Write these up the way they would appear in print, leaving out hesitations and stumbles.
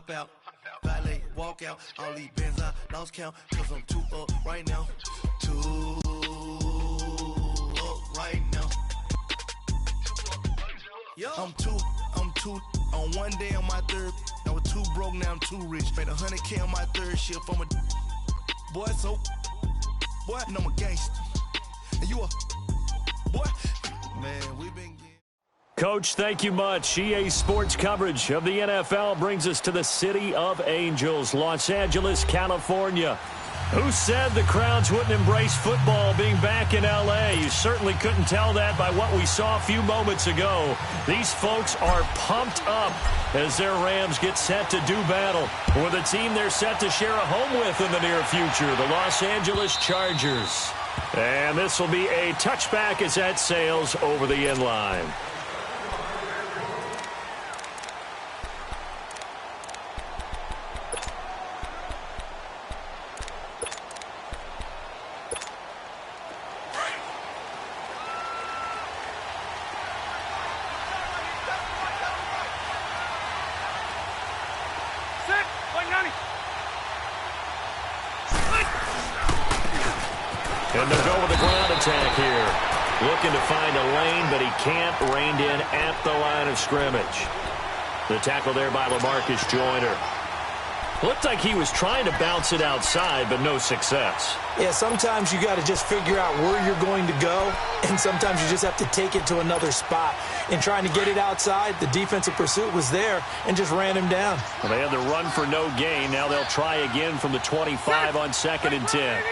hop out, valet, walk out. All these bands I lost count, cause I'm too up right now. Too up right now. I'm too on one day on my third. I was too broke, now I'm too rich. Made 100K on my third shift. I'm a boy, so boy, and I'm a gangster. And you a boy, man, we been. Coach, thank you much. EA Sports coverage of the NFL brings us to the City of Angels, Los Angeles, California. Who said the crowds wouldn't embrace football being back in L.A.? You certainly couldn't tell that by what we saw a few moments ago. These folks are pumped up as their Rams get set to do battle with a team they're set to share a home with in the near future, the Los Angeles Chargers. And this will be a touchback as that sails over the end line. And they'll go with a ground attack here. Looking to find a lane, but he can't. Reined in at the line of scrimmage. The tackle there by LaMarcus Joyner. Looked like he was trying to bounce it outside, but no success. Yeah, sometimes you got to just figure out where you're going to go, and sometimes you just have to take it to another spot. In trying to get it outside, the defensive pursuit was there and just ran him down. Well, they had the run for no gain. Now they'll try again from the 25 on 2nd and 10.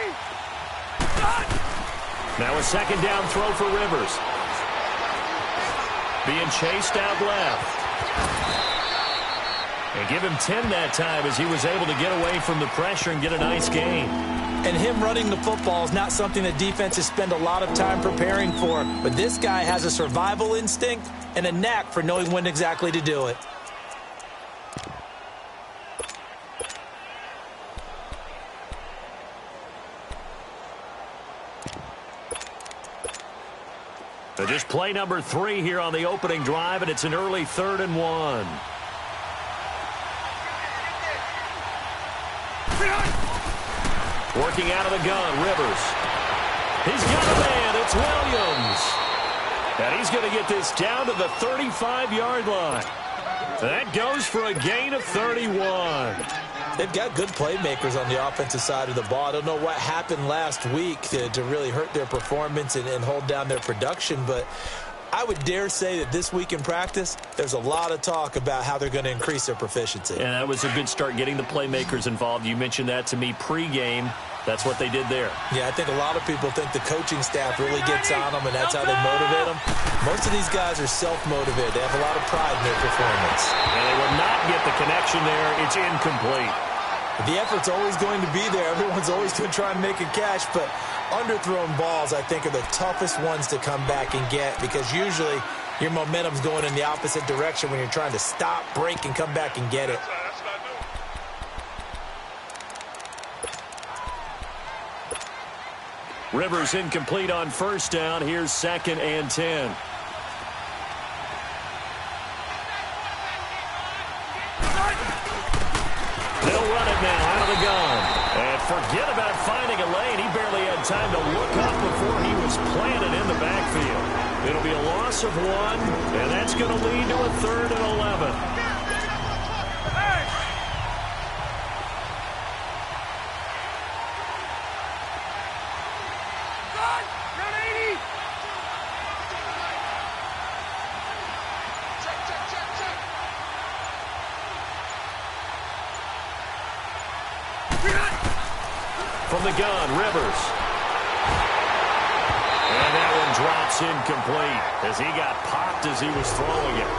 Now a second down throw for Rivers. Being chased out left. And give him 10 that time as he was able to get away from the pressure and get a nice gain. And him running the football is not something that defenses spend a lot of time preparing for. But this guy has a survival instinct and a knack for knowing when exactly to do it. So just play number 3 here on the opening drive, and it's an early 3rd and 1. Working out of the gun, Rivers. He's got a man. It's Williams. And he's going to get this down to the 35-yard line. That goes for a gain of 31. They've got good playmakers on the offensive side of the ball. I don't know what happened last week to really hurt their performance and hold down their production, but I would dare say that this week in practice, there's a lot of talk about how they're going to increase their proficiency. And that was a good start getting the playmakers involved. You mentioned that to me pregame. That's what they did there. Yeah, I think a lot of people think the coaching staff really gets on them, and that's how they motivate them. Most of these guys are self-motivated. They have a lot of pride in their performance. And they will not get the connection there. It's incomplete. The effort's always going to be there. Everyone's always going to try and make a catch, but underthrown balls, I think, are the toughest ones to come back and get because usually your momentum's going in the opposite direction when you're trying to stop, break, and come back and get it. Rivers incomplete on 1st down. Here's 2nd and 10. They'll run it now out of the gun. And forget about finding a lane. He barely had time to look up before he was planted in the backfield. It'll be a loss of 1, and that's going to lead to a 3rd and 11. From the gun, Rivers. And that one drops incomplete as he got popped as he was throwing it.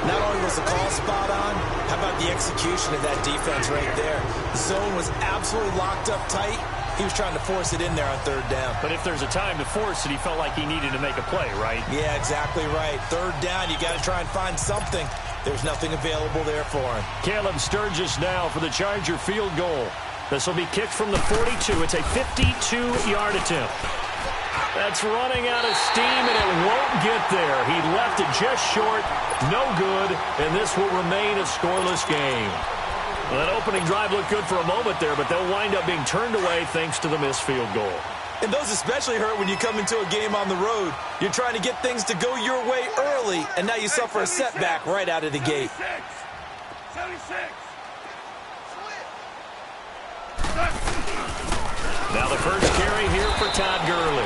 Not only was the call spot on, how about the execution of that defense right there? The zone was absolutely locked up tight. He was trying to force it in there on 3rd down. But if there's a time to force it, he felt like he needed to make a play, right? Yeah, exactly right. 3rd down, you got to try and find something. There's nothing available there for him. Caleb Sturgis now for the Charger field goal. This will be kicked from the 42. It's a 52-yard attempt. That's running out of steam, and it won't get there. He left it just short, no good, and this will remain a scoreless game. Well, that opening drive looked good for a moment there, but they'll wind up being turned away thanks to the missed field goal. And those especially hurt when you come into a game on the road. You're trying to get things to go your way early, and now you suffer a setback right out of the gate. 76. Now the first carry here for Todd Gurley.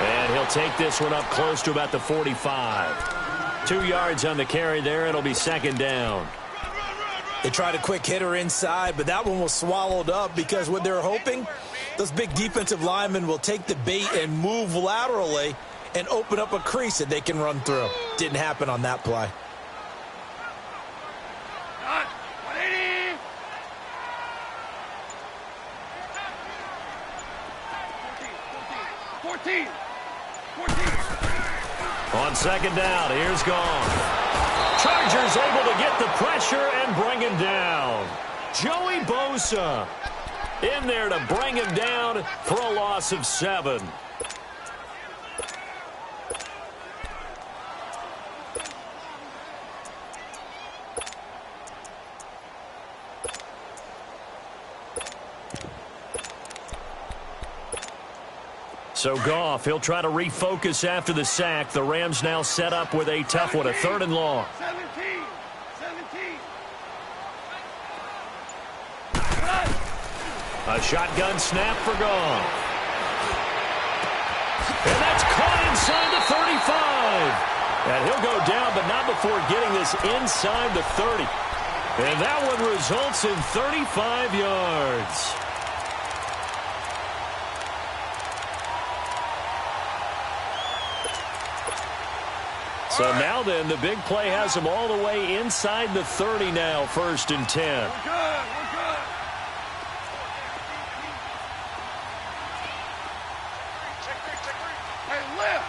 And he'll take this one up close to about the 45. 2 yards on the carry there. It'll be second down. They tried a quick hitter inside, but that one was swallowed up because what they're hoping, those big defensive linemen will take the bait and move laterally and open up a crease that they can run through. Didn't happen on that play. 180. 14. On second down, here's gone. Chargers able to get the pressure and bring him down. Joey Bosa in there to bring him down for a loss of 7. So Goff, he'll try to refocus after the sack. The Rams now set up with a tough one, a 3rd and long. 17. A shotgun snap for Goff. And that's caught inside the 35. And he'll go down, but not before getting this inside the 30. And that one results in 35 yards. So now then, the big play has him all the way inside the 30 now, 1st and 10. We're good. Hey, lift.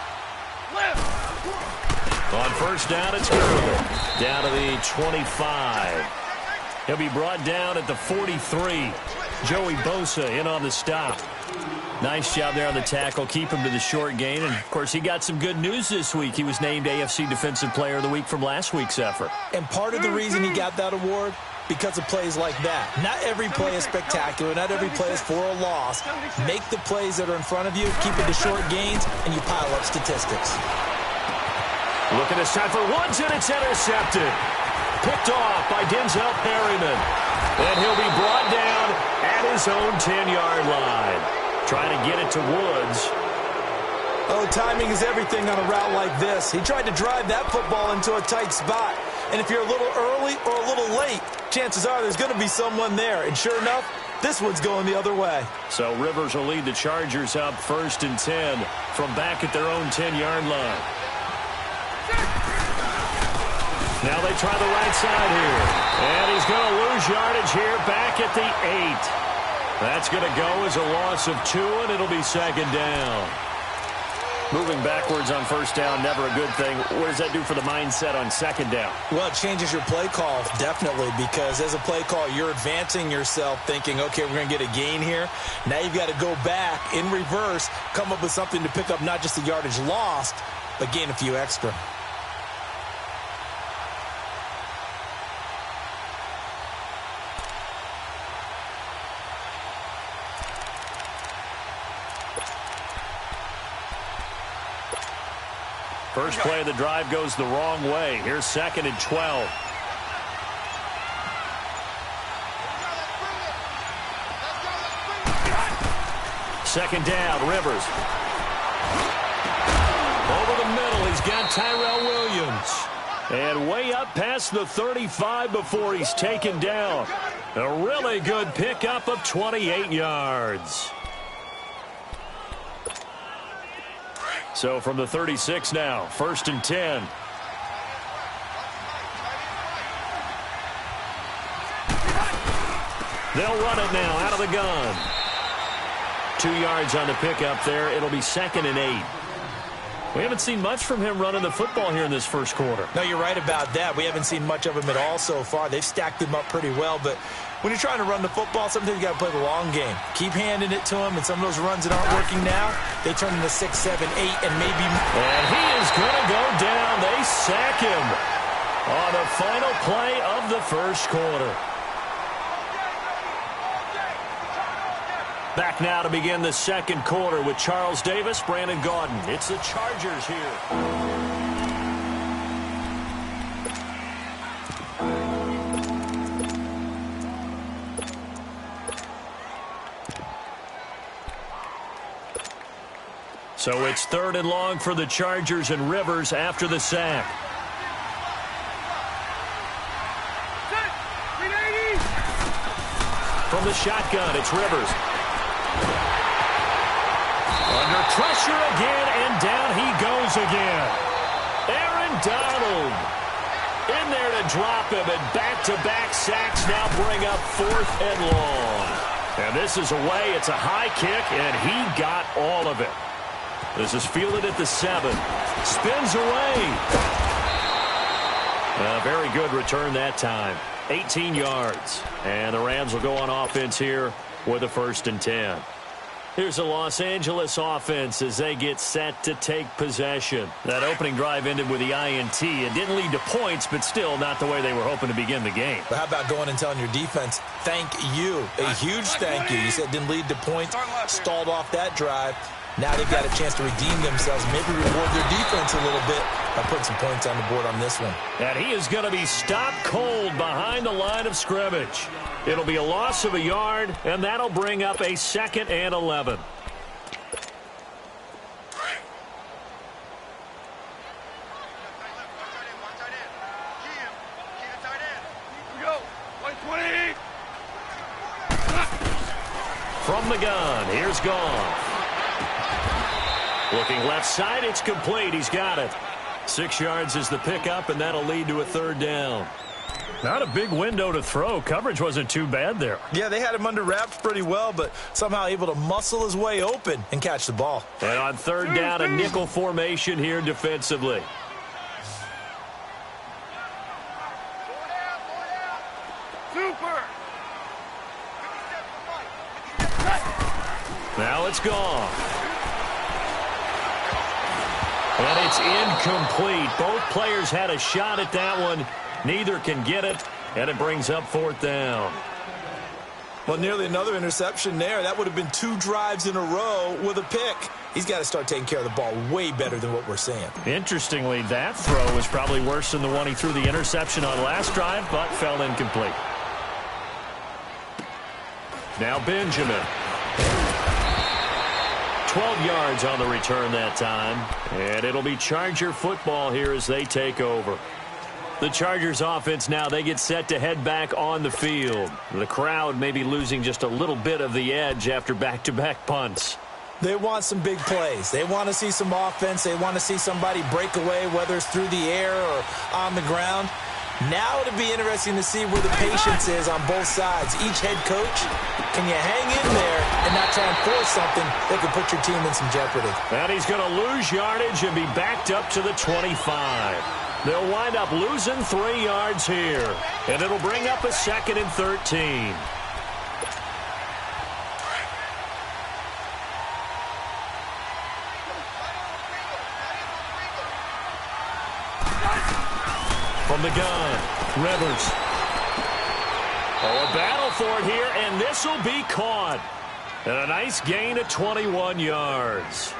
On 1st down, it's Gurley. Down to the 25. He'll be brought down at the 43. Joey Bosa in on the stop. Nice job there on the tackle. Keep him to the short gain. And, of course, he got some good news this week. He was named AFC Defensive Player of the Week from last week's effort. And part of the reason he got that award, because of plays like that. Not every play is spectacular. Not every play is for a loss. Make the plays that are in front of you, keep it to short gains, and you pile up statistics. Look at this time for Woods, and it's intercepted. Picked off by Denzel Perryman. And he'll be brought down at his own 10-yard line. Trying to get it to Woods. Oh, timing is everything on a route like this. He tried to drive that football into a tight spot. And if you're a little early or a little late, chances are there's going to be someone there. And sure enough, this one's going the other way. So Rivers will lead the Chargers up 1st and 10 from back at their own 10-yard line. Now they try the right side here. And he's going to lose yardage here back at the 8. That's going to go as a loss of 2, and it'll be second down. Moving backwards on 1st down, never a good thing. What does that do for the mindset on 2nd down? Well, it changes your play call, definitely, because as a play call, you're advancing yourself thinking, okay, we're going to get a gain here. Now you've got to go back in reverse, come up with something to pick up not just the yardage lost, but gain a few extra. First play of the drive goes the wrong way. Here's 2nd and 12. Second down, Rivers. Over the middle, he's got Tyrell Williams. And way up past the 35 before he's taken down. A really good pickup of 28 yards. So from the 36 now, 1st and 10. They'll run it now out of the gun. 2 yards on the pickup there. It'll be 2nd and 8. We haven't seen much from him running the football here in this first quarter. No, you're right about that. We haven't seen much of him at all so far. They've stacked him up pretty well, but when you're trying to run the football, sometimes you got to play the long game. Keep handing it to him, and some of those runs that aren't working now, they turn into 6, 7, 8, and maybe more. And he is going to go down. They sack him on the final play of the first quarter. Back now to begin the second quarter with Charles Davis, Brandon Gaudin. It's the Chargers here. So it's 3rd and long for the Chargers, and Rivers after the sack. From the shotgun, it's Rivers. Under pressure again, and down he goes again. Aaron Donald in there to drop him, and back-to-back sacks now bring up 4th and long. And this is away. It's a high kick, and he got all of it. This is fielded at the 7. Spins away. A very good return that time. 18 yards. And the Rams will go on offense here with a 1st and 10. Here's the Los Angeles offense as they get set to take possession. That opening drive ended with the INT. It didn't lead to points, but still not the way they were hoping to begin the game. But how about going and telling your defense, thank you, a huge thank you. You said it didn't lead to points, stalled off that drive. Now they've got a chance to redeem themselves, maybe reward their defense a little bit by putting some points on the board on this one. And he is going to be stopped cold behind the line of scrimmage. It'll be a loss of a yard, and that'll bring up a 2nd and 11. From the gun, here's Goff. Looking left side, it's complete. He's got it. 6 yards is the pickup, and that'll lead to a 3rd down. Not a big window to throw. Coverage wasn't too bad there. Yeah, they had him under wraps pretty well, but somehow able to muscle his way open and catch the ball. And on 3rd down, a nickel formation here defensively. Now it's gone. And it's incomplete. Both players had a shot at that one. Neither can get it, and it brings up 4th down. Well, nearly another interception there. That would have been 2 drives in a row with a pick. He's got to start taking care of the ball way better than what we're seeing. Interestingly, that throw was probably worse than the one he threw the interception on last drive, but fell incomplete. Now Benjamin. 12 yards on the return that time. And it'll be Charger football here as they take over. The Chargers offense now, they get set to head back on the field. The crowd may be losing just a little bit of the edge after back-to-back punts. They want some big plays. They want to see some offense. They want to see somebody break away, whether it's through the air or on the ground. Now it'll be interesting to see where the patience is on both sides. Each head coach, can you hang in there and not try and force something that could put your team in some jeopardy? And he's going to lose yardage and be backed up to the 25. They'll wind up losing 3 yards here. And it'll bring up a 2nd and 13. From the gun, Rivers. Oh, a battle for it here, and this will be caught. And a nice gain of 21 yards.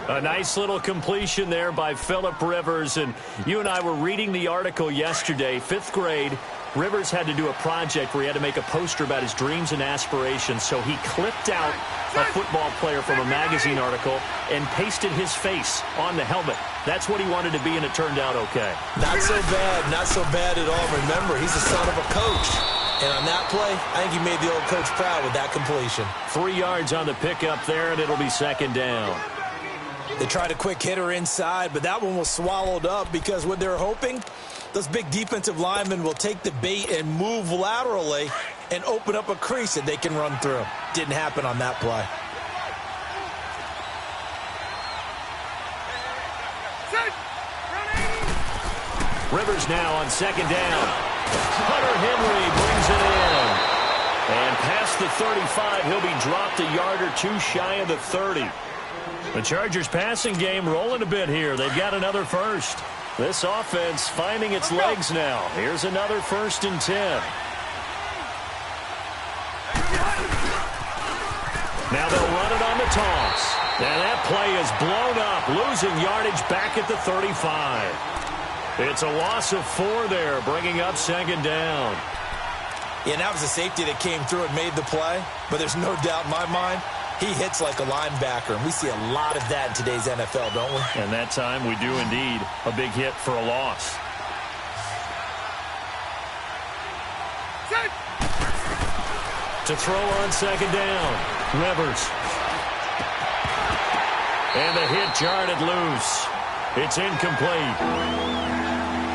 A nice little completion there by Phillip Rivers. And you and I were reading the article yesterday, 5th grade. Rivers had to do a project where he had to make a poster about his dreams and aspirations. So he clipped out a football player from a magazine article and pasted his face on the helmet. That's what he wanted to be, and it turned out okay. Not so bad at all. Remember, he's the son of a coach. And on that play, I think he made the old coach proud with that completion. 3 yards on the pickup there, and it'll be 2nd down. They tried a quick hitter inside, but that one was swallowed up because what they're hoping, those big defensive linemen will take the bait and move laterally and open up a crease that they can run through. Didn't happen on that play. Rivers now on 2nd down. Hunter Henry brings it in. And past the 35, he'll be dropped a yard or 2 shy of the 30. The Chargers passing game rolling a bit here. They've got another first. This offense finding its legs now. Here's another 1st and 10. Now they'll run it on the toss. And that play is blown up, losing yardage back at the 35. It's a loss of 4 there, bringing up second down. Yeah, that was a safety that came through and made the play. But there's no doubt in my mind, he hits like a linebacker. And we see a lot of that in today's NFL, don't we? And that time we do indeed. A big hit for a loss. To throw on second down, Rivers. And the hit jarred it loose. It's incomplete.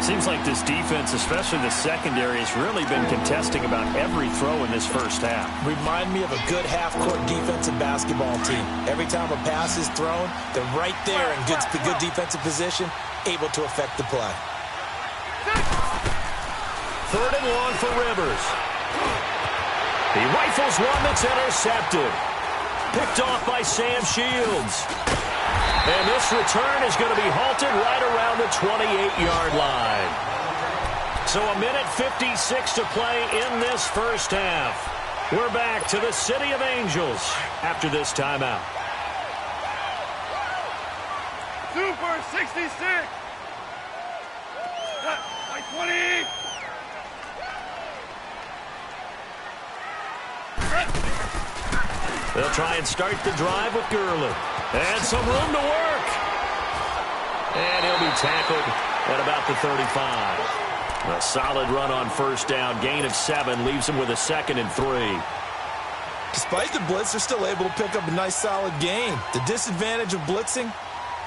Seems like this defense, especially the secondary, has really been contesting about every throw in this first half. Remind me of a good half-court defensive basketball team. Every time a pass is thrown, they're right there in good defensive position, able to affect the play. 3rd and long for Rivers. He rifles one that's intercepted. Picked off by Sam Shields. And this return is going to be halted right around the 28-yard line. So a minute 56 to play in this first half. We're back to the City of Angels after this timeout. Super 66. By 20. They'll try and start the drive with Gurley. And some room to work. And he'll be tackled at about the 35. A solid run on first down. Gain of 7 leaves him with a 2nd and 3. Despite the blitz, they're still able to pick up a nice solid gain. The disadvantage of blitzing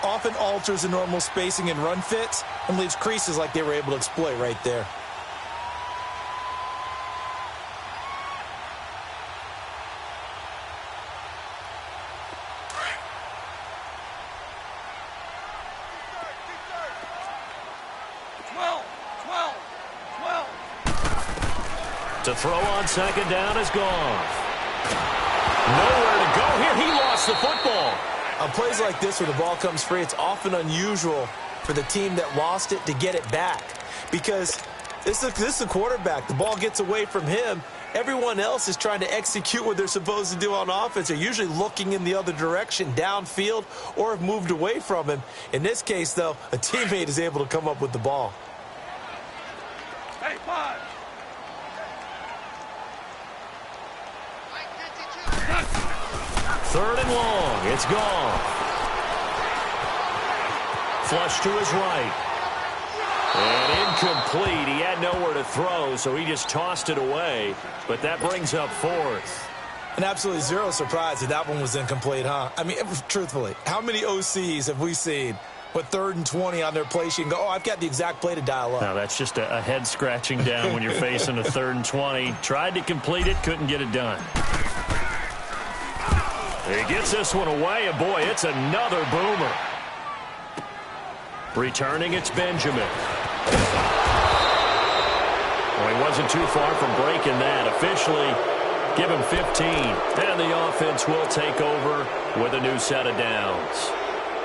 often alters the normal spacing and run fits and leaves creases like they were able to exploit right there. To throw on second down is gone. Nowhere to go here. He lost the football. On plays like this where the ball comes free, it's often unusual for the team that lost it to get it back. Because this is a quarterback. The ball gets away from him. Everyone else is trying to execute what they're supposed to do on offense. They're usually looking in the other direction, downfield, or have moved away from him. In this case, though, a teammate is able to come up with the ball. Hey, 5. 3rd and long. It's gone. Flush to his right. And incomplete. He had nowhere to throw, so he just tossed it away. But that brings up 4th. And absolutely zero surprise that that one was incomplete, huh? I mean, truthfully, how many OCs have we seen with 3rd and 20 on their play sheet and go, oh, I've got the exact play to dial up? Now, that's just a head scratching down when you're facing a 3rd and 20. Tried to complete it, couldn't get it done. He gets this one away, and boy, it's another boomer. Returning, it's Benjamin. Well, he wasn't too far from breaking that. Officially, give him 15. And the offense will take over with a new set of downs.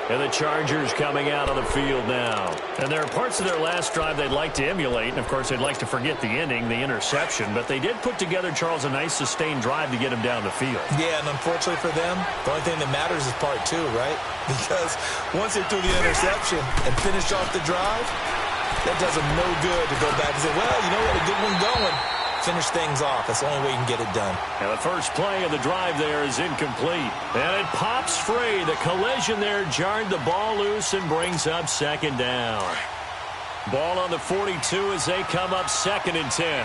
And the Chargers coming out on the field now. And there are parts of their last drive they'd like to emulate. And, of course, they'd like to forget the ending, the interception. But they did put together, Charles, a nice sustained drive to get him down the field. Yeah, and unfortunately for them, the only thing that matters is part 2, right? Because once they threw the interception and finished off the drive, that does them no good to go back and say, well, you know what, a good one going. Finish things off. That's the only way you can get it done. And the first play of the drive there is incomplete. And it pops free. The collision there jarred the ball loose and brings up second down. Ball on the 42 as they come up 2nd and 10.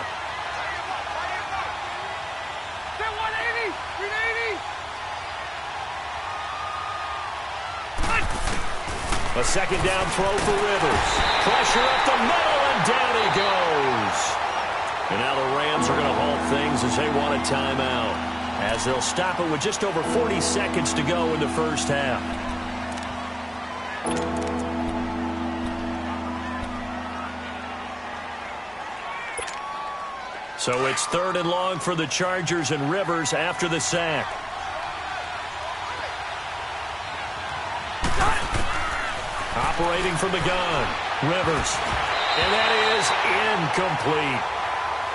A second down throw for Rivers. Pressure up the middle, and down he goes. And now the Rams are going to halt things as they want a timeout, as they'll stop it with just over 40 seconds to go in the first half. So it's 3rd and long for the Chargers, and Rivers after the sack. Operating from the gun, Rivers. And that is incomplete.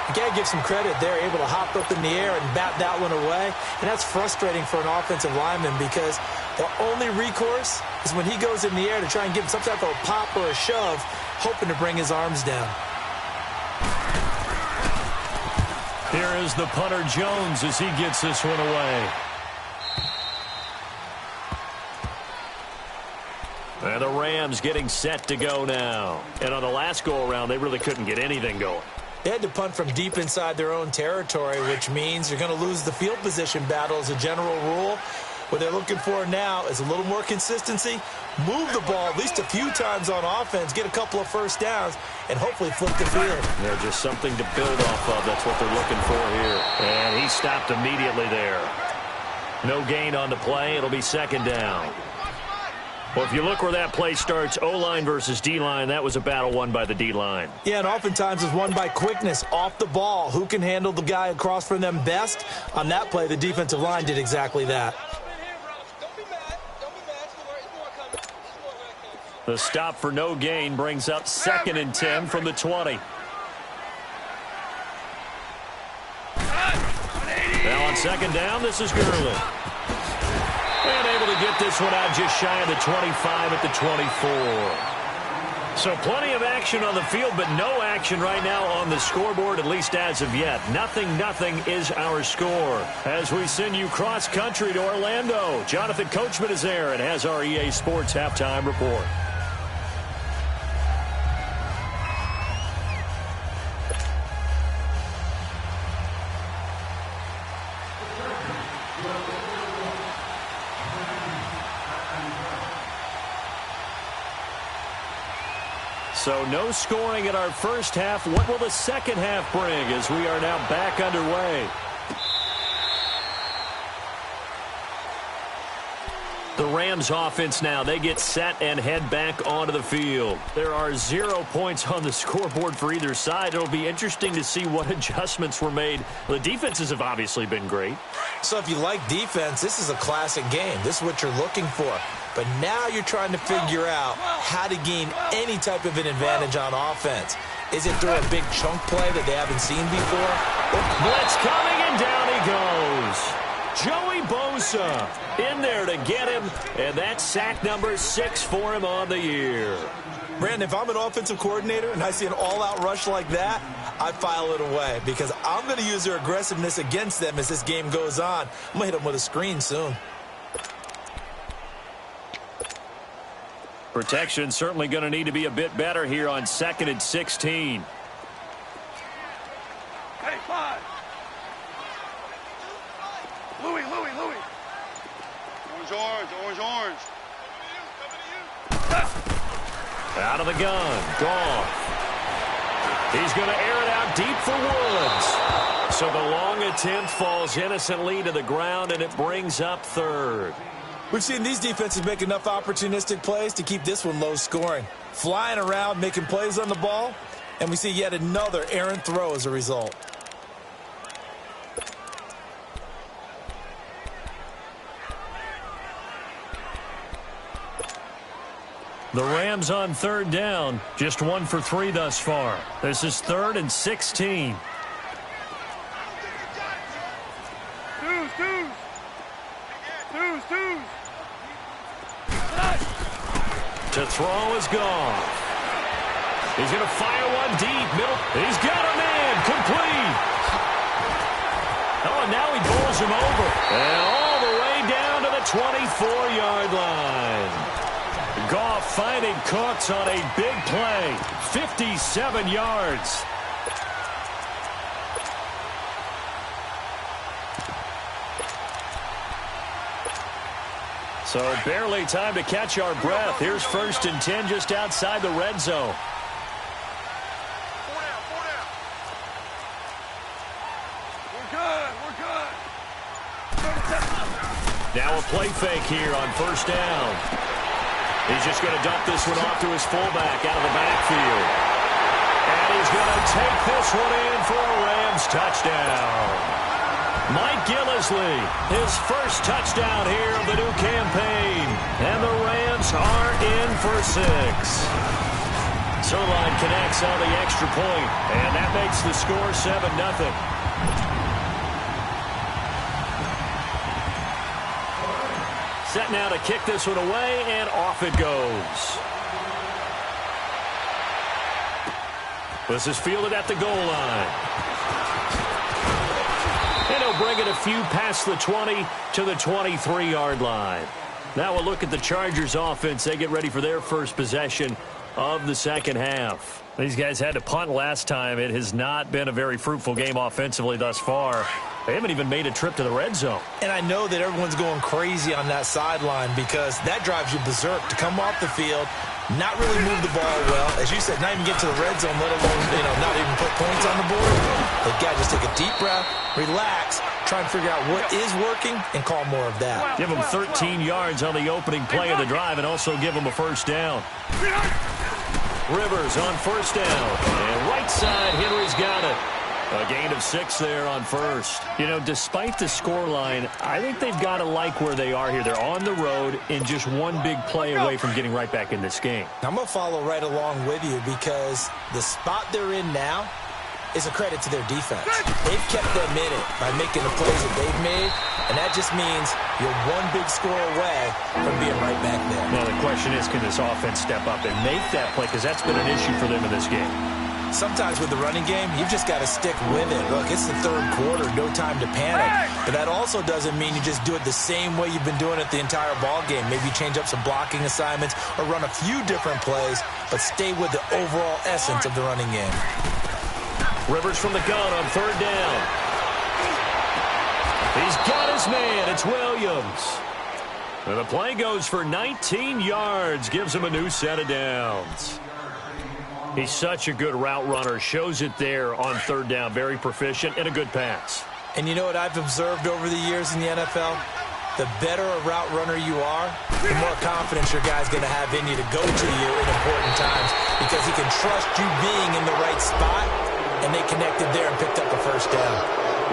You got to give some credit. They're able to hop up in the air and bat that one away. And that's frustrating for an offensive lineman because the only recourse is when he goes in the air to try and give some type of a pop or a shove, hoping to bring his arms down. Here is the punter Jones as he gets this one away. And the Rams getting set to go now. And on the last go-around, they really couldn't get anything going. They had to punt from deep inside their own territory, which means you're going to lose the field position battle as a general rule. What they're looking for now is a little more consistency, move the ball at least a few times on offense, get a couple of first downs, and hopefully flip the field. Yeah, just something to build off of. That's what they're looking for here. And he stopped immediately there. No gain on the play. It'll be second down. Well, if you look where that play starts, O-line versus D-line, that was a battle won by the D-line. Yeah, and oftentimes it's won by quickness off the ball. Who can handle the guy across from them best? On that play, the defensive line did exactly that. The stop for no gain brings up 2nd and 10 from the 20. Now on second down, this is Gurley. And able to get this one out just shy of the 25 at the 24. So plenty of action on the field, but no action right now on the scoreboard, at least as of yet. Nothing is our score. As we send you cross-country to Orlando, Jonathan Coachman is there and has our EA Sports halftime report. So no scoring in our first half. What will the second half bring as we are now back underway? The Rams offense now, they get set and head back onto the field. There are 0 points on the scoreboard for either side. It'll be interesting to see what adjustments were made. The defenses have obviously been great. So if you like defense, this is a classic game. This is what you're looking for. But now you're trying to figure out how to gain any type of an advantage on offense. Is it through a big chunk play that they haven't seen before? Blitz coming, and down he goes. Joey Bosa in there to get him, and that's sack number 6 for him on the year. Brandon, if I'm an offensive coordinator and I see an all-out rush like that, I file it away because I'm going to use their aggressiveness against them as this game goes on. I'm going to hit them with a screen soon. Protection certainly going to need to be a bit better here on 2nd and 16. Hey, 5. Louis. Orange. Out of the gun. Goff. He's going to air it out deep for Woods. So the long attempt falls innocently to the ground, and it brings up 3rd. We've seen these defenses make enough opportunistic plays to keep this one low scoring. Flying around, making plays on the ball, and we see yet another errant throw as a result. The Rams on 3rd down, just 1 for 3 thus far. This is 3rd and 16. To throw is Goff. He's going to fire one deep. Middle. He's got a man. Complete. Oh, and now he bowls him over. And all the way down to the 24-yard line. Goff finding Cooks on a big play. 57 yards. So barely time to catch our breath. Here's 1st and 10 just outside the red zone. We're good. Now a play fake here on 1st down. He's just going to dump this one off to his fullback out of the backfield. And he's going to take this one in for a Rams touchdown. Mike Gillislee, his first touchdown here of the new campaign. And the Rams are in for 6. Zerline connects on the extra point, and that makes the score 7-0. Set now to kick this one away, and off it goes. This is fielded at the goal line. And he'll bring it a few past the 20 to the 23-yard line. Now we'll look at the Chargers offense. They get ready for their first possession of the second half. These guys had to punt last time. It has not been a very fruitful game offensively thus far. They haven't even made a trip to the red zone. And I know that everyone's going crazy on that sideline because that drives you berserk to come off the field, not really move the ball well. As you said, not even get to the red zone, let alone, not even put points on the board. They've got to just take a deep breath, relax, try and figure out what is working, and call more of that. Give them 13 yards on the opening play of the drive and also give them a first down. Rivers on first down. And right side, Henry's got it. A gain of 6 there on first. Despite the scoreline, I think they've got to like where they are here. They're on the road and just one big play away from getting right back in this game. I'm going to follow right along with you because the spot they're in now is a credit to their defense. They've kept them in it by making the plays that they've made, and that just means you're one big score away from being right back there. Now, the question is, can this offense step up and make that play? Because that's been an issue for them in this game. Sometimes with the running game, you've just got to stick with it. Look, it's the third quarter, no time to panic. But that also doesn't mean you just do it the same way you've been doing it the entire ball game. Maybe change up some blocking assignments or run a few different plays, but stay with the overall essence of the running game. Rivers from the gun on third down. He's got his man. It's Williams. And the play goes for 19 yards. Gives him a new set of downs. He's such a good route runner. Shows it there on third down. Very proficient and a good pass. And you know what I've observed over the years in the NFL? The better a route runner you are, the more confidence your guy's going to have in you to go to you in important times because he can trust you being in the right spot, and they connected there and picked up a first down.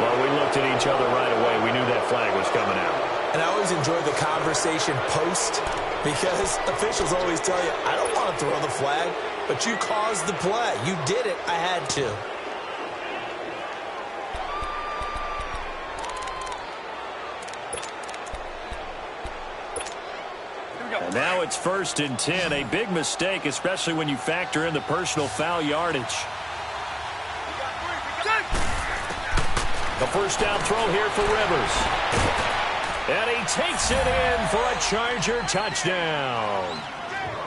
Well, we looked at each other right away. We knew that flag was coming out. And I always enjoy the conversation post because officials always tell you, I don't want to throw the flag, but you caused the play. You did it. I had to. And now it's 1st and 10. A big mistake, especially when you factor in the personal foul yardage. The first down throw here for Rivers. And he takes it in for a Charger touchdown.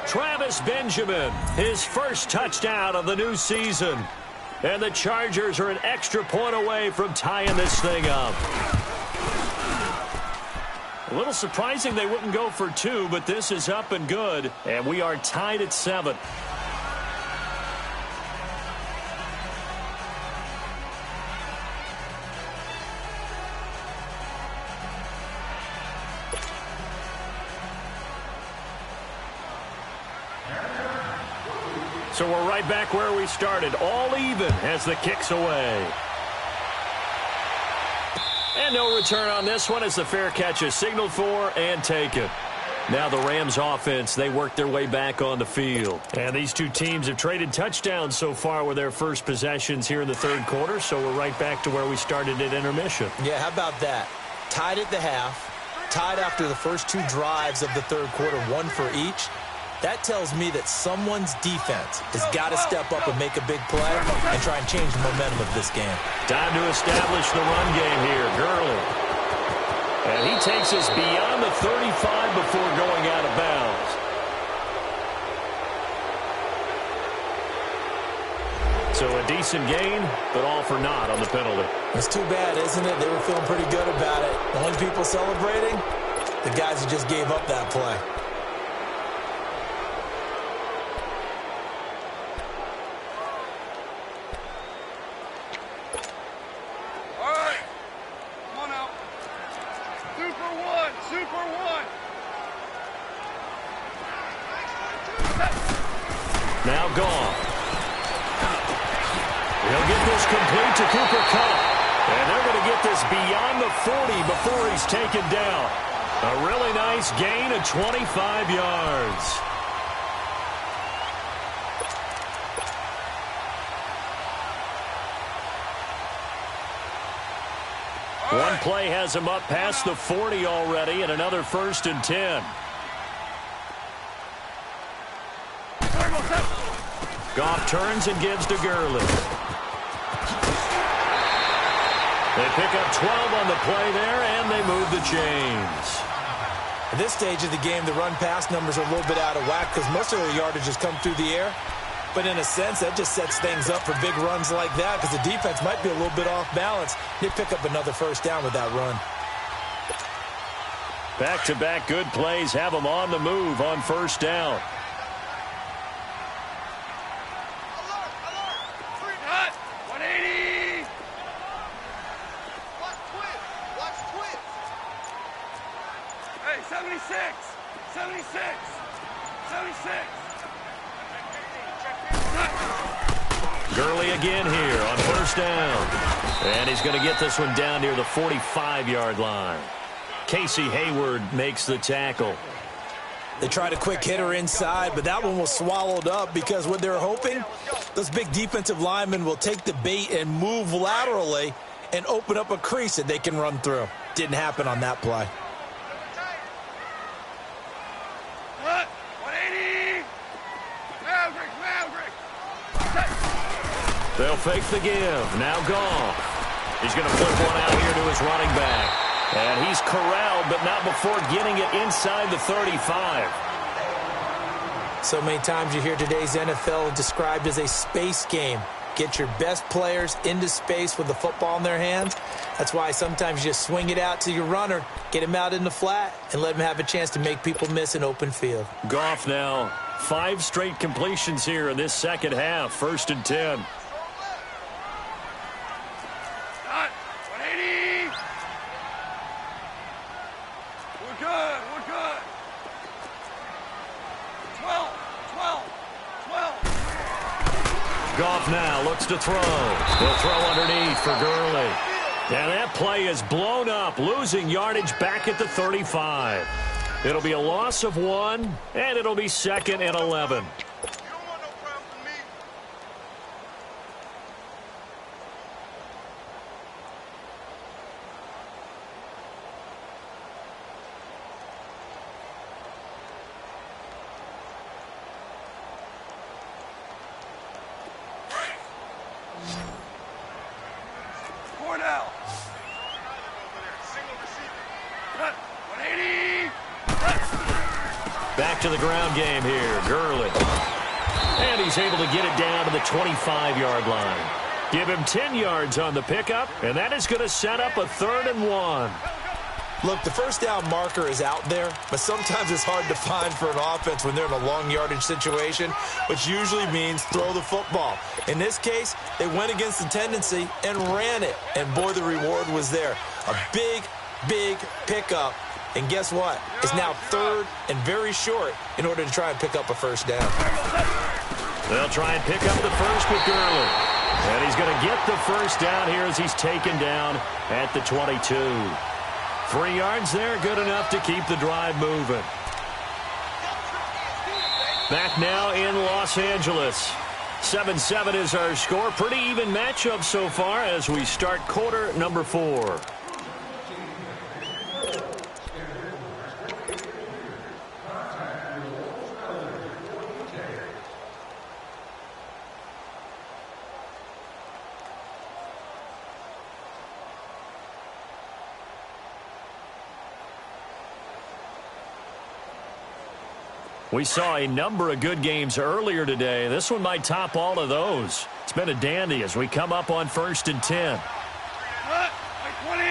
Travis Benjamin, his first touchdown of the new season. And the Chargers are an extra point away from tying this thing up. A little surprising they wouldn't go for 2, but this is up and good. And we are tied at 7. So we're right back where we started, all even as the kick's away. And no return on this one as the fair catch is signaled for and taken. Now the Rams offense, they work their way back on the field. And these two teams have traded touchdowns so far with their first possessions here in the third quarter, so we're right back to where we started at intermission. Yeah, how about that? Tied at the half, tied after the first 2 drives of the third quarter, 1 for each. That tells me that someone's defense has got to step up and make a big play and try and change the momentum of this game. Time to establish the run game here. Gurley. And he takes us beyond the 35 before going out of bounds. So a decent gain, but all for naught on the penalty. It's too bad, isn't it? They were feeling pretty good about it. The only people celebrating, the guys who just gave up that play. Now gone. He'll get this complete to Cooper Kupp. And they're going to get this beyond the 40 before he's taken down. A really nice gain of 25 yards. One play has him up past the 40 already, and another 1st and 10. Goff turns and gives to Gurley. They pick up 12 on the play there, and they move the chains. At this stage of the game, the run-pass numbers are a little bit out of whack because most of the yardage has come through the air. But in a sense, that just sets things up for big runs like that because the defense might be a little bit off balance. They pick up another 1st down with that run. Back-to-back good plays have them on the move on 1st down. Cut. 180. Watch twins. Hey, 76. 76. 76. Gurley again here on 1st down. And he's going to get this one down near the 45-yard line. Casey Hayward makes the tackle. They tried a quick hitter inside, but that one was swallowed up because what they're hoping, those big defensive linemen will take the bait and move laterally and open up a crease that they can run through. Didn't happen on that play. Cut. 180. Maverick. They'll fake the give. Now Goff. He's going to flip one out here to his running back. And he's corralled, but not before getting it inside the 35. So many times you hear today's NFL described as a space game. Get your best players into space with the football in their hands. That's why sometimes you just swing it out to your runner, get him out in the flat, and let him have a chance to make people miss an open field. Goff now 5 straight completions here in this second half. 1st and 10. Cut. 180. We're good. 12. Goff now looks to throw. He'll throw underneath for Gurley. And that play is blown up, losing yardage back at the 35. It'll be a loss of 1, and it'll be 2nd and 11. Back to the ground game here, Gurley. And he's able to get it down to the 25-yard line. Give him 10 yards on the pickup, and that is going to set up a 3rd and 1. Look, the 1st down marker is out there, but sometimes it's hard to find for an offense when they're in a long yardage situation, which usually means throw the football. In this case, they went against the tendency and ran it, and boy, the reward was there. A big pickup. And guess what? It's now 3rd and very short in order to try and pick up a 1st down. They'll try and pick up the 1st with Gurley. And he's going to get the 1st down here as he's taken down at the 22. 3 yards there, good enough to keep the drive moving. Back now in Los Angeles. 7-7 is our score. Pretty even matchup so far as we start quarter number 4. We saw a number of good games earlier today. This one might top all of those. It's been a dandy as we come up on 1st and 10. Cut. 20.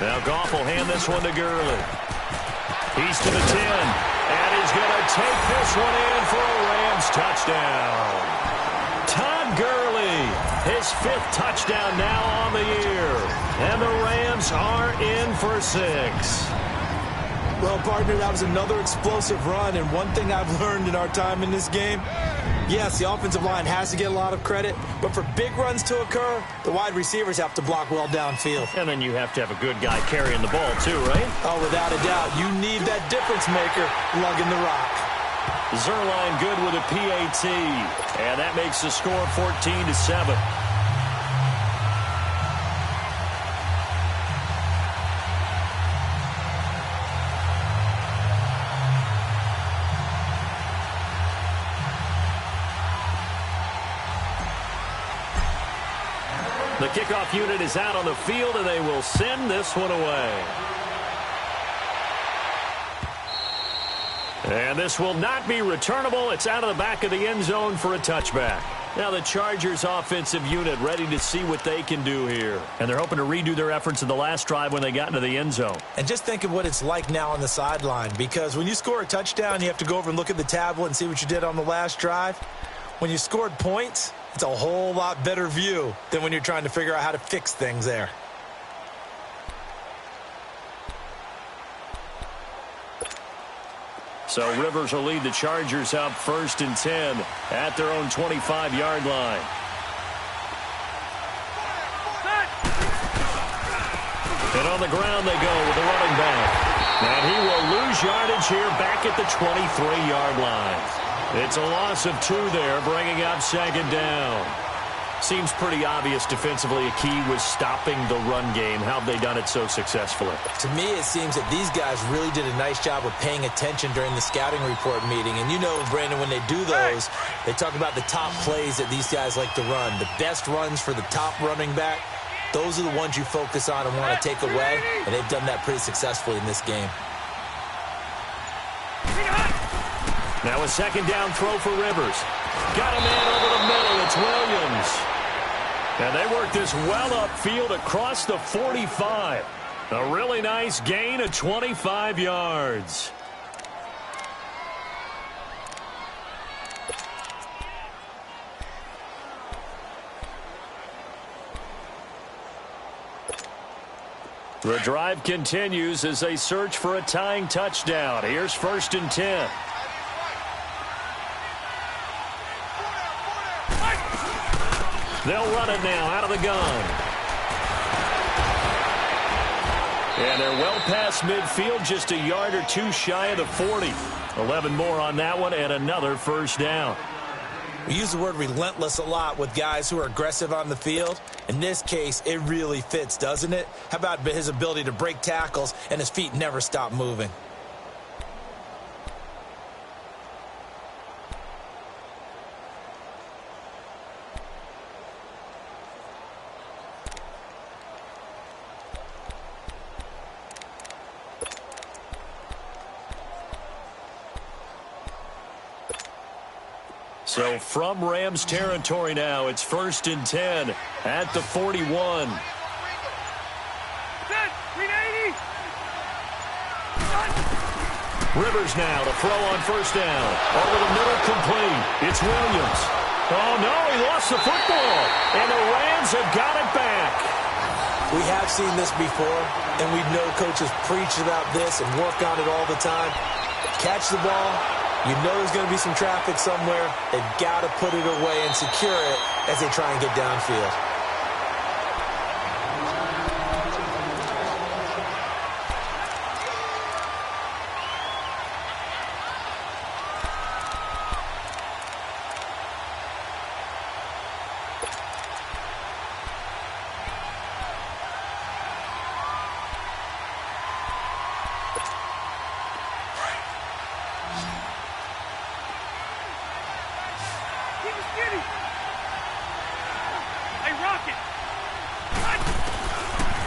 Now Goff will hand this one to Gurley. He's to the 10. And he's going to take this one in for a Rams touchdown. Todd Gurley, his 5th touchdown now on the year. And the Rams are in for 6. Well, partner, that was another explosive run. And one thing I've learned in our time in this game, yes, the offensive line has to get a lot of credit. But for big runs to occur, the wide receivers have to block well downfield. And then you have to have a good guy carrying the ball too, right? Oh, without a doubt. You need that difference maker lugging the rock. Zerline good with a PAT. And that makes the score 14-7. The kickoff unit is out on the field, and they will send this one away. And this will not be returnable. It's out of the back of the end zone for a touchback. Now the Chargers offensive unit ready to see what they can do here. And they're hoping to redo their efforts in the last drive when they got into the end zone. And just think of what it's like now on the sideline, because when you score a touchdown, you have to go over and look at the tablet and see what you did on the last drive. When you scored points, it's a whole lot better view than when you're trying to figure out how to fix things there. So Rivers will lead the Chargers up 1st and 10 at their own 25-yard line. And on the ground they go with the running back. And he will lose yardage here back at the 23-yard line. It's a loss of 2 there, bringing up 2nd down. Seems pretty obvious defensively a key was stopping the run game. How have they done it so successfully? To me, it seems that these guys really did a nice job of paying attention during the scouting report meeting. And you know, Brandon, when they do those, they talk about the top plays that these guys like to run. The best runs for the top running back, those are the ones you focus on and want to take away. And they've done that pretty successfully in this game. Now a 2nd down throw for Rivers. Got a man over the middle. It's Williams. And they work this well upfield across the 45. A really nice gain of 25 yards. The drive continues as they search for a tying touchdown. Here's 1st and 10. They'll run it now out of the gun. And they're well past midfield, just a yard or 2 shy of the 40. 11 more on that one and another 1st down. We use the word relentless a lot with guys who are aggressive on the field. In this case, it really fits, doesn't it? How about his ability to break tackles and his feet never stop moving? So from Rams territory now, it's 1st and 10 at the 41. Rivers now to throw on 1st down. Over the middle, complete. It's Williams. Oh, no, he lost the football. And the Rams have got it back. We have seen this before, and we know coaches preach about this and work on it all the time. Catch the ball. You know there's going to be some traffic somewhere. They've got to put it away and secure it as they try and get downfield.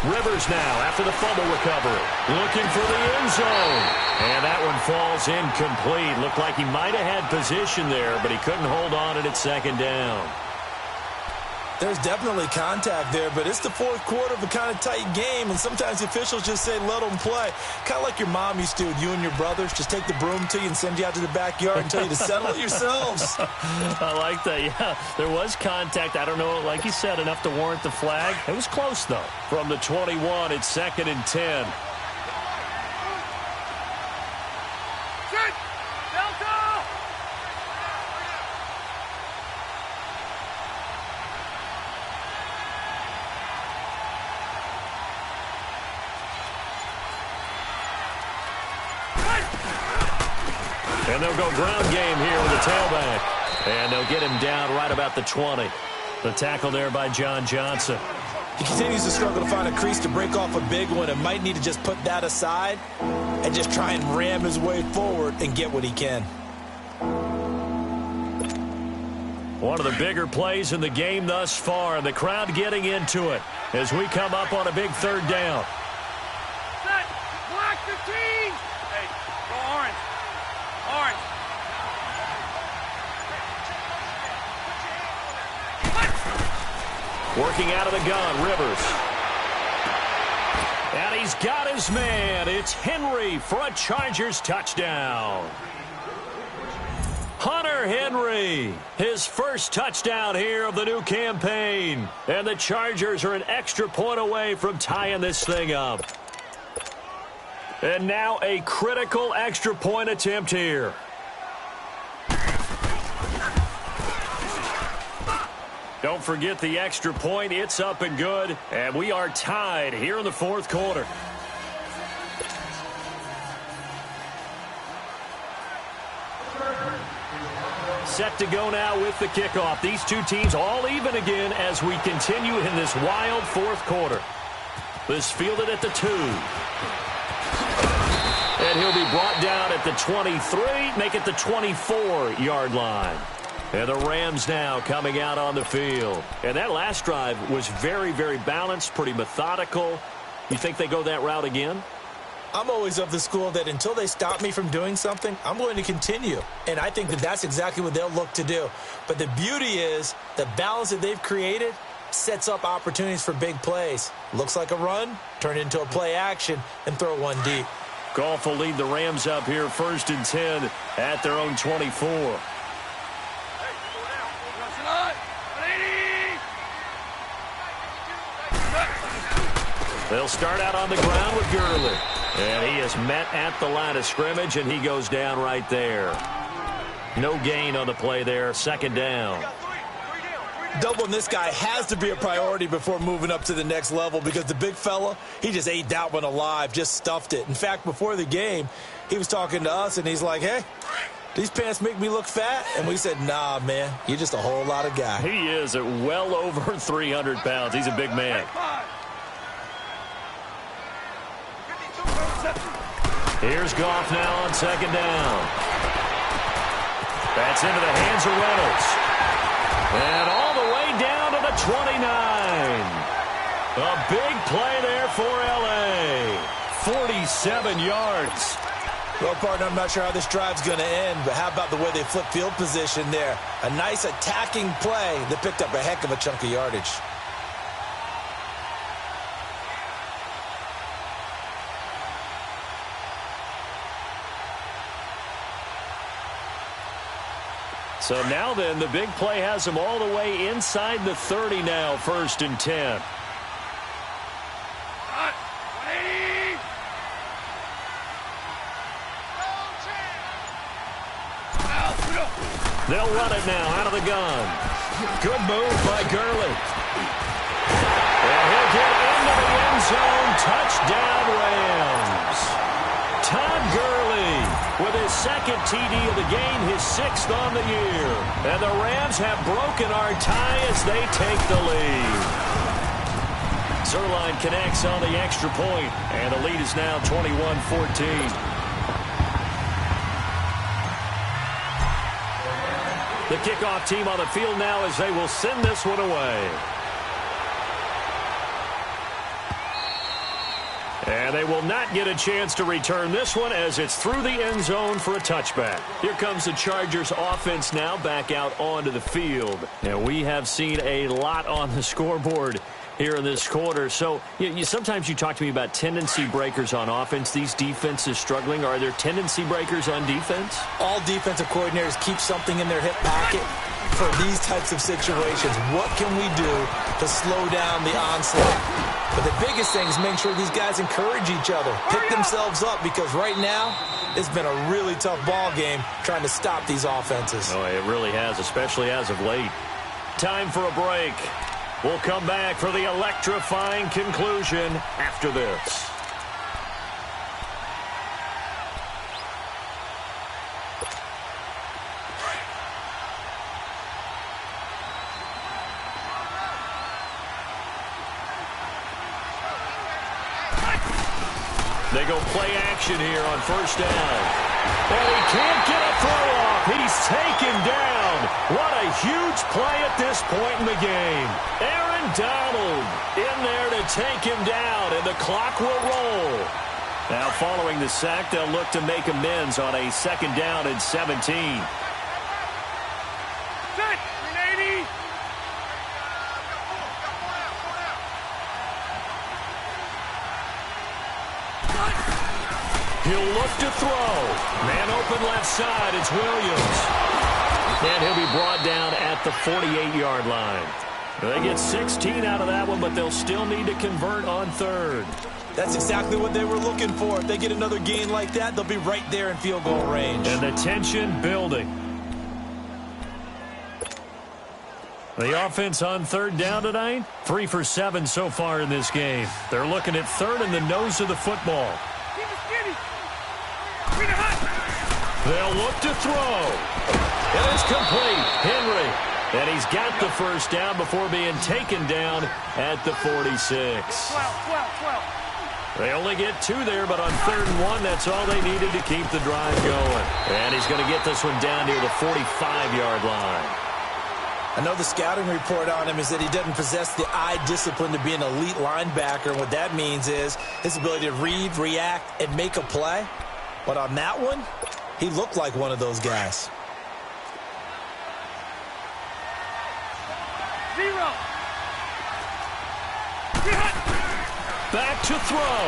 Rivers now after the fumble recovery. Looking for the end zone. And that one falls incomplete. Looked like he might have had position there, but he couldn't hold on it at 2nd down. There's definitely contact there, but it's the 4th quarter of a kind of tight game, and sometimes the officials just say, let them play. Kind of like your mom used to with you and your brothers. Just take the broom to you and send you out to the backyard and tell you to settle it yourselves. I like that, yeah. There was contact. I don't know, like you said, enough to warrant the flag. It was close, though. From the 21, it's 2nd and 10. And they'll go ground game here with the tailback. And they'll get him down right about the 20. The tackle there by John Johnson. He continues to struggle to find a crease to break off a big one and might need to just put that aside and just try and ram his way forward and get what he can. One of the bigger plays in the game thus far, and the crowd getting into it as we come up on a big third down. Set. Black 15. Hey, go orange. Orange. Working out of the gun, Rivers. And he's got his man. It's Henry for a Chargers touchdown. Hunter Henry, his first touchdown here of the new campaign. And the Chargers are an extra point away from tying this thing up. And now a critical extra point attempt here. Don't forget the extra point. It's up and good. And we are tied here in the fourth quarter. Set to go now with the kickoff. These two teams all even again as we continue in this wild fourth quarter. This fielded at the 2. And he'll be brought down at the 23, make it the 24-yard line. And the Rams now coming out on the field. And that last drive was very, very balanced, pretty methodical. You think they go that route again? I'm always of the school that until they stop me from doing something, I'm going to continue. And I think that that's exactly what they'll look to do. But the beauty is the balance that they've created sets up opportunities for big plays. Looks like a run, turn it into a play action, and throw one deep. Goff will lead the Rams up here 1st and 10 at their own 24. They'll start out on the ground with Gurley. And he is met at the line of scrimmage, and he goes down right there. No gain on the play there. 2nd down. Doubling this guy has to be a priority before moving up to the next level because the big fella, he just ate that one alive, just stuffed it. In fact, before the game, he was talking to us, and he's like, hey, these pants make me look fat? And we said, nah, man, you're just a whole lot of guy. He is at well over 300 pounds. He's a big man. Here's Goff now on 2nd down. That's into the hands of Reynolds. And all the way down to the 29. A big play there for L.A. 47 yards. Well, partner, I'm not sure how this drive's going to end, but how about the way they flip field position there? A nice attacking play that picked up a heck of a chunk of yardage. So now then, the big play has him all the way inside the 30 now, 1st and 10. They'll run it now out of the gun. Good move by Gurley. And he'll get into the end zone. Touchdown, Rams. Todd Gurley with his 2nd TD of the game, his 6th on the year. And the Rams have broken our tie as they take the lead. Zerline connects on the extra point, and the lead is now 21-14. The kickoff team on the field now as they will send this one away. And they will not get a chance to return this one as it's through the end zone for a touchback. Here comes the Chargers offense now back out onto the field. Now we have seen a lot on the scoreboard here in this quarter. So sometimes you talk to me about tendency breakers on offense. These defenses struggling. Are there tendency breakers on defense? All defensive coordinators keep something in their hip pocket for these types of situations. What can we do to slow down the onslaught? But the biggest thing is make sure these guys encourage each other, pick themselves up, because right now it's been a really tough ball game trying to stop these offenses. Oh, it really has, especially as of late. Time for a break. We'll come back for the electrifying conclusion after this. They go play action here on first down. And he can't get a throw off. He's taken down. What a huge play at this point in the game. Aaron Donald in there to take him down, and the clock will roll. Now following the sack, they'll look to make amends on a second down and 17. Set, 380. He'll look to throw. Man open left side. It's Williams. And he'll be brought down at the 48-yard line. They get 16 out of that one, but they'll still need to convert on third. That's exactly what they were looking for. If they get another gain like that, they'll be right there in field goal range. And the tension building. The offense on third down tonight, 3 for 7 so far in this game. They're looking at third in the nose of the football. They'll look to throw. And it's complete. Henry. And he's got the first down before being taken down at the 46. 12. They only get 2 there, but on 3rd and 1, that's all they needed to keep the drive going. And he's going to get this one down near the 45-yard line. I know the scouting report on him is that he doesn't possess the eye discipline to be an elite linebacker. And what that means is his ability to read, react, and make a play. But on that one, he looked like one of those guys. 0. Back to throw.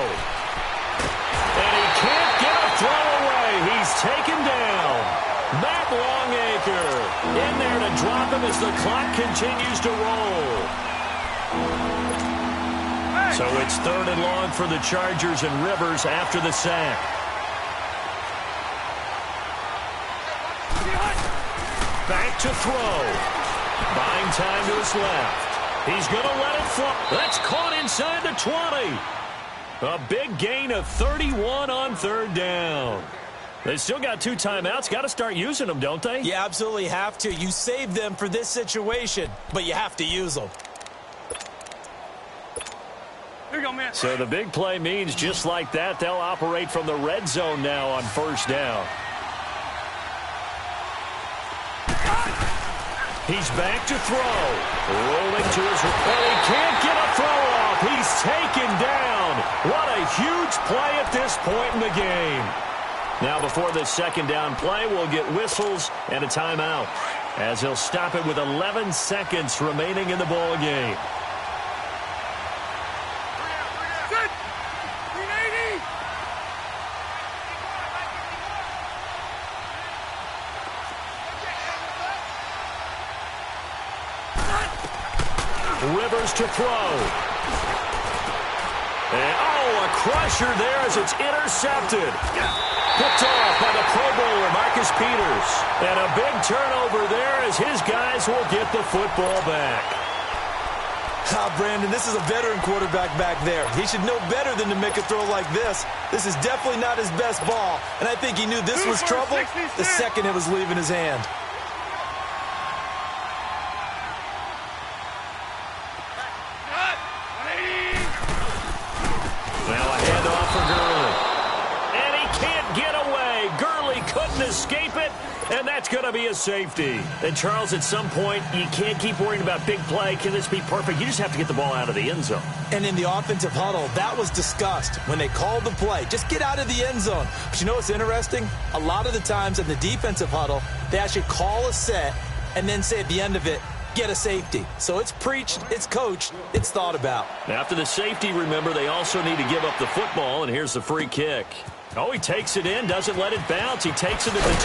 And he can't get a throw away. He's taken down. Matt Longacre in there to drop him as the clock continues to roll. So it's 3rd and long for the Chargers, and Rivers after the sack. Back to throw. Buying time to his left. He's going to let it fly. That's caught inside the 20. A big gain of 31 on 3rd down. They still got 2 timeouts. Got to start using them, don't they? You absolutely have to. You save them for this situation, but you have to use them. Here you go, man. So the big play means just like that, they'll operate from the red zone now on first down. He's back to throw. Rolling to his right. And he can't get a throw off. He's taken down. What a huge play at this point in the game. Now before this second down play, we'll get whistles and a timeout, as he'll stop it with 11 seconds remaining in the ball game. Set, 380. Rivers to throw. And, a crusher there as it's intercepted. Picked off by the Pro Bowler, Marcus Peters. And a big turnover there as his guys will get the football back. Brandon, this is a veteran quarterback back there. He should know better than to make a throw like this. This is definitely not his best ball. And I think he knew this was trouble the second it was leaving his hand. Escape it, and that's going to be a safety. And, Charles, at some point, you can't keep worrying about big play. Can this be perfect? You just have to get the ball out of the end zone. And in the offensive huddle, that was discussed when they called the play. Just get out of the end zone. But you know what's interesting? A lot of the times in the defensive huddle, they actually call a set and then say at the end of it, get a safety. So it's preached, it's coached, it's thought about. After the safety, remember, they also need to give up the football, and here's the free kick. Oh, he takes it in, doesn't let it bounce. He takes it at the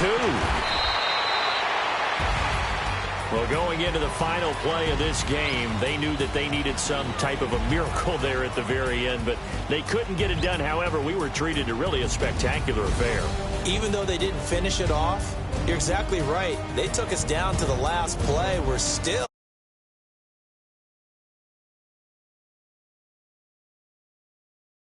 2. Well, going into the final play of this game, they knew that they needed some type of a miracle there at the very end, but they couldn't get it done. However, we were treated to really a spectacular affair. Even though they didn't finish it off, you're exactly right. They took us down to the last play. We're still